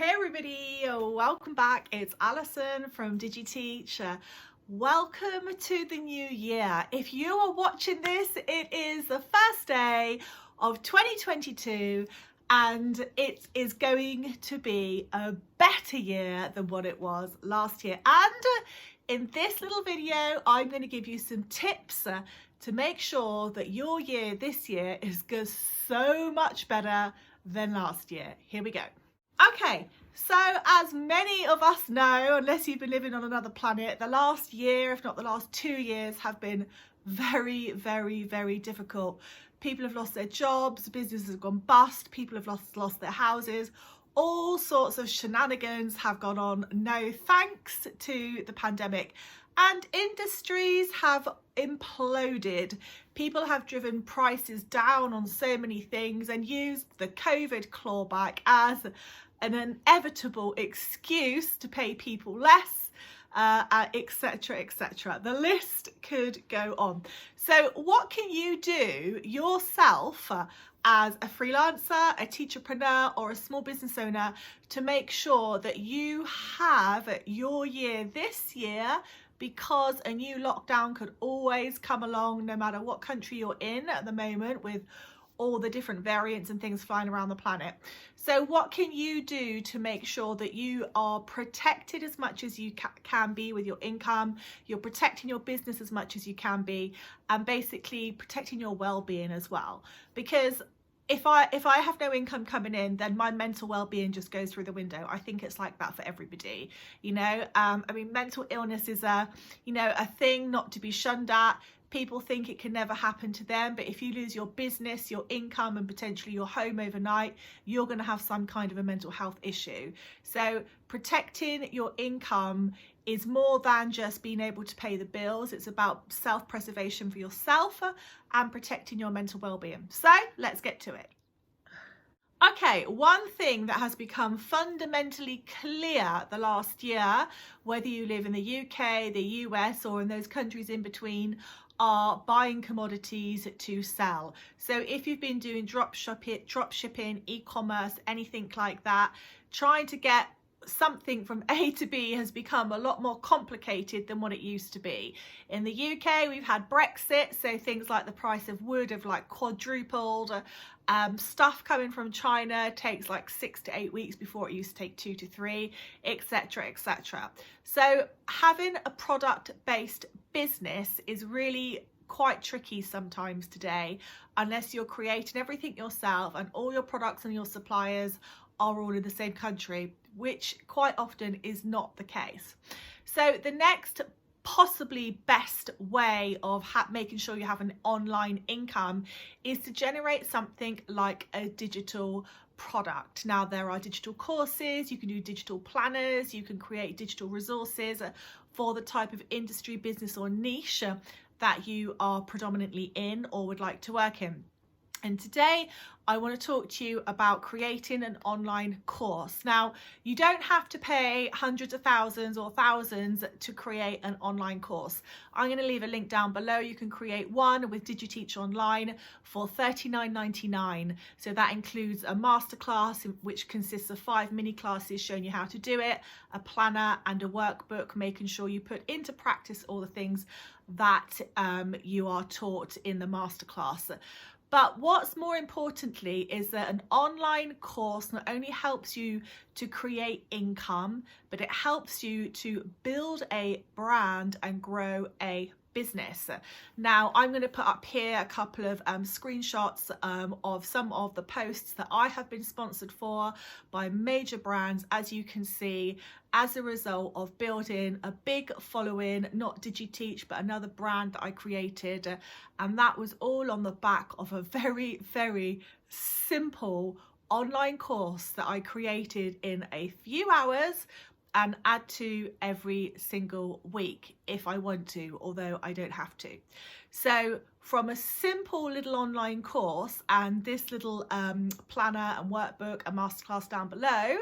Hey everybody, welcome back. It's Alison from DigiTeach. Welcome to the new year. If you are watching this, it is the first day of 2022 and it is going to be a better year than what it was last year. And in this little video, I'm going to give you some tips to make sure that your year this year is so much better than last year. Here we go. Okay, so as many of us know, unless you've been living on another planet, the last year, if not the last 2 years, have been very, very, very difficult. People have lost their jobs, businesses have gone bust, people have lost their houses. All sorts of shenanigans have gone on, no thanks to the pandemic. And industries have imploded. People have driven prices down on so many things and used the COVID clawback as an inevitable excuse to pay people less, etc, etc. The list could go on. So what can you do yourself as a freelancer, a teacherpreneur or a small business owner to make sure that you have your year this year, because a new lockdown could always come along no matter what country you're in at the moment, with all the different variants and things flying around the planet. So what can you do to make sure that you are protected as much as you can be with your income, you're protecting your business as much as you can be, and basically protecting your well-being as well? Because if I have no income coming in, then my mental well-being just goes through the window. I think it's like that for everybody, you know. I mean, mental illness is a thing not to be shunned at. People think it can never happen to them, but if you lose your business, your income, and potentially your home overnight, you're going to have some kind of a mental health issue. So protecting your income is more than just being able to pay the bills. It's about self-preservation for yourself and protecting your mental well-being. So let's get to it. Okay, one thing that has become fundamentally clear the last year, whether you live in the UK, the US, or in those countries in between, are buying commodities to sell. So if you've been doing drop shipping, e-commerce, anything like that, trying to get something from A to B has become a lot more complicated than what it used to be. In the UK, we've had Brexit, so things like the price of wood have like quadrupled. Stuff coming from China takes like 6 to 8 weeks before it used to take 2 to 3, etc, etc. So having a product-based business is really quite tricky sometimes today, unless you're creating everything yourself and all your products and your suppliers are all in the same country, which quite often is not the case. So the next possibly best way of making sure you have an online income is to generate something like a digital product. Now, there are digital courses, you can do digital planners, you can create digital resources for the type of industry, business or niche that you are predominantly in or would like to work in. And today I want to talk to you about creating an online course. Now, you don't have to pay hundreds of thousands or thousands to create an online course. I'm going to leave a link down below. You can create one with DigiTeach Online for $39.99. So that includes a masterclass, which consists of 5 mini classes showing you how to do it, a planner and a workbook, making sure you put into practice all the things that you are taught in the masterclass. But what's more importantly is that an online course not only helps you to create income, but it helps you to build a brand and grow a business. Now, I'm going to put up here a couple of screenshots of some of the posts that I have been sponsored for by major brands, as you can see, as a result of building a big following, not DigiTeach, but another brand that I created. And that was all on the back of a very, very simple online course that I created in a few hours and add to every single week if I want to, although I don't have to. So from a simple little online course and this little planner and workbook and masterclass down below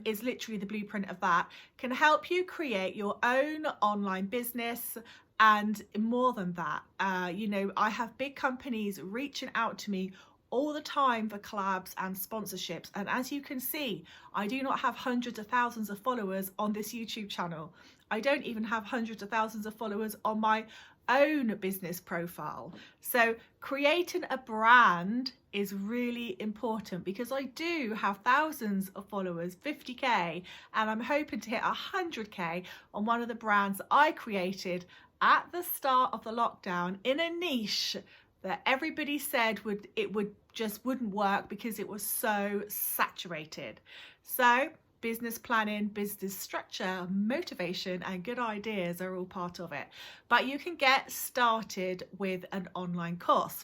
is literally the blueprint of that, can help you create your own online business. And more than that, you know, I have big companies reaching out to me all the time for collabs and sponsorships. And as you can see, I do not have hundreds of thousands of followers on this YouTube channel. I don't even have hundreds of thousands of followers on my own business profile. So creating a brand is really important, because I do have thousands of followers, 50k, and I'm hoping to hit 100k on one of the brands that I created at the start of the lockdown in a niche that everybody said it wouldn't work because it was so saturated. So business planning, business structure, motivation, and good ideas are all part of it. But you can get started with an online course.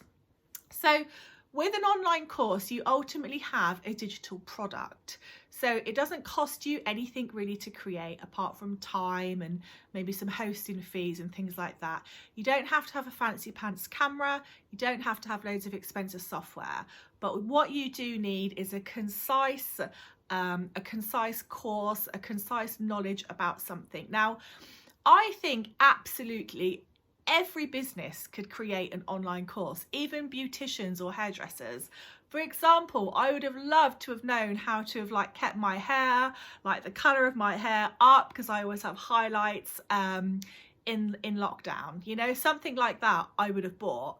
So with an online course, you ultimately have a digital product. So it doesn't cost you anything really to create, apart from time and maybe some hosting fees and things like that. You don't have to have a fancy pants camera. You don't have to have loads of expensive software. But what you do need is a concise course, a concise knowledge about something. Now, I think absolutely every business could create an online course, even beauticians or hairdressers. For example, I would have loved to have known how to have kept my hair, the colour of my hair up, because I always have highlights in lockdown, you know, something like that I would have bought.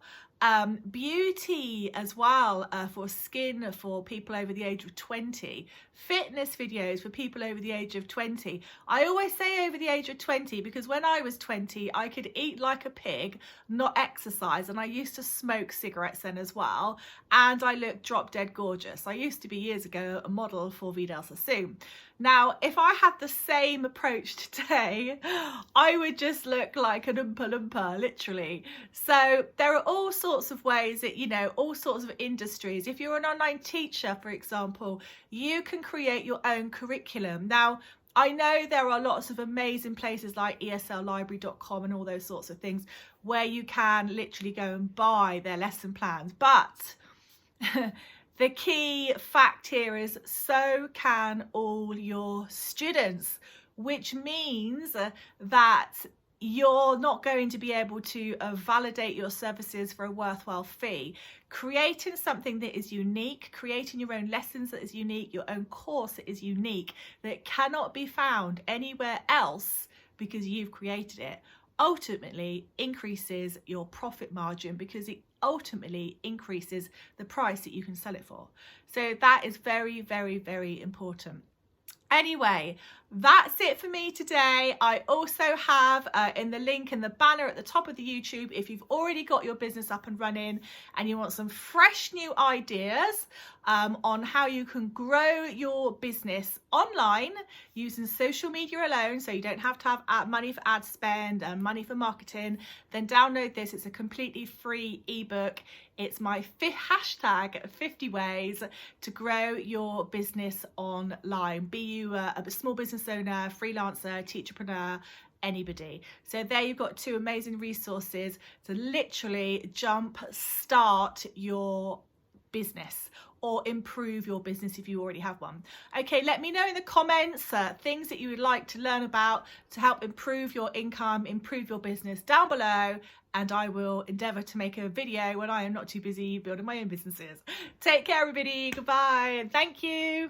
Beauty as well, for skin for people over the age of 20, fitness videos for people over the age of 20. I always say over the age of 20 because when I was 20 I could eat like a pig, not exercise, and I used to smoke cigarettes then as well, and I looked drop dead gorgeous. I used to be years ago a model for Vidal Sassoon. Now, if I had the same approach today, I would just look like an Oompa Loompa, literally. So there are all sorts of ways that, you know, all sorts of industries. If you're an online teacher, for example, you can create your own curriculum. Now, I know there are lots of amazing places like esllibrary.com and all those sorts of things where you can literally go and buy their lesson plans, but the key fact here is so can all your students, which means that you're not going to be able to validate your services for a worthwhile fee. Creating something that is unique, creating your own lessons that is unique, your own course that is unique, that cannot be found anywhere else because you've created it, ultimately increases your profit margin, because it ultimately increases the price that you can sell it for. So that is very, very, very important. Anyway, that's it for me today. I also have in the link in the banner at the top of the YouTube, if you've already got your business up and running and you want some fresh new ideas on how you can grow your business online using social media alone, so you don't have to have money for ad spend and money for marketing, then download this. It's a completely free ebook. It's my hashtag 50 ways to grow your business online. Be you a small business owner, freelancer, teacherpreneur, anybody. So there you've got two amazing resources to literally start your business or improve your business if you already have one. Okay, let me know in the comments things that you would like to learn about to help improve your income, improve your business down below, and I will endeavour to make a video when I am not too busy building my own businesses. Take care everybody, goodbye, and thank you.